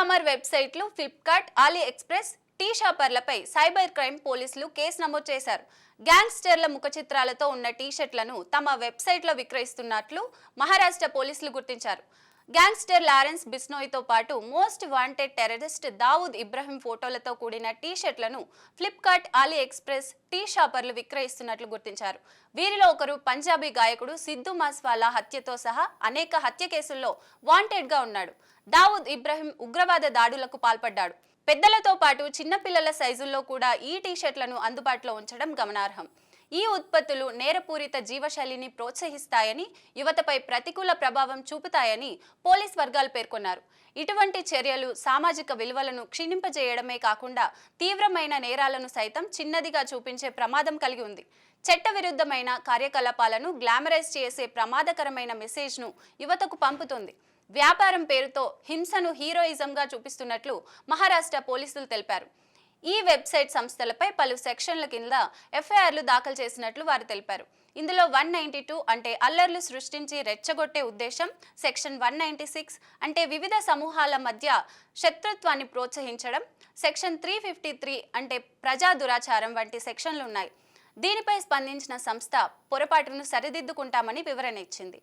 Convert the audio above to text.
Comer వెబ్సైట్లు Flipkart, AliExpress, tee షాపర్లపై cyber crime పోలీసులు కేసు నమోదు చేశారు. గ్యాంగ్స్టర్ల ముఖ చిత్రాలతో ఉన్న టీషర్ట్లను తమ వెబ్సైట్లో విక్రయిస్తున్నట్లు మహారాష్ట్ర పోలీసులు గుర్తించారు. గ్యాంగ్స్టర్ లారెన్స్ బిస్నోయ్తో పాటు most wanted terrorist Dawood Ibrahim ఫోటోలతో కూడిన టీషర్ట్లను ఫ్లిప్కార్ట్, ఆలీ ఎక్స్ప్రెస్, టీ షాపర్లు విక్రయిస్తున్నట్లు గుర్తించారు. వీరిలో ఒకరు పంజాబీ గాయకుడు సిద్ధు మాస్వాలా హత్యతో సహా అనేక హత్య కేసుల్లో వాంటెడ్గా ఉన్నాడు. దావూద్ ఇబ్రహీం ఉగ్రవాద దాడులకు పాల్పడ్డాడు. పెద్దలతో పాటు చిన్నపిల్లల సైజుల్లో కూడా ఈ టీషర్ట్లను అందుబాటులో ఉంచడం గమనార్హం. ఈ ఉత్పత్తులు నేరపూరిత జీవశైలిని ప్రోత్సహిస్తాయని, యువతపై ప్రతికూల ప్రభావం చూపుతాయని పోలీస్ వర్గాలు పేర్కొన్నారు. ఇటువంటి చర్యలు సామాజిక విలువలను క్షీణింపజేయడమే కాకుండా తీవ్రమైన నేరాలను సైతం చిన్నదిగా చూపించే ప్రమాదం కలిగి ఉంది. చట్టవిరుద్ధమైన కార్యకలాపాలను గ్లామరైజ్ చేసే ప్రమాదకరమైన మెసేజ్ను యువతకు పంపుతుంది. వ్యాపారం పేరుతో హింసను హీరోయిజంగా చూపిస్తున్నట్లు మహారాష్ట్ర పోలీసులు తెలిపారు. ఈ వెబ్సైట్ సంస్థలపై పలు సెక్షన్ల కింద ఎఫ్ఐఆర్లు దాఖలు చేసినట్లు వారు తెలిపారు. ఇందులో 192 అంటే అల్లర్లు సృష్టించి రెచ్చగొట్టే ఉద్దేశం, సెక్షన్ 196 అంటే వివిధ సమూహాల మధ్య శత్రుత్వాన్ని ప్రోత్సహించడం, సెక్షన్ 353 అంటే ప్రజా దురాచారం వంటి సెక్షన్లు ఉన్నాయి. దీనిపై స్పందించిన సంస్థ పొరపాటును సరిదిద్దుకుంటామని వివరణ ఇచ్చింది.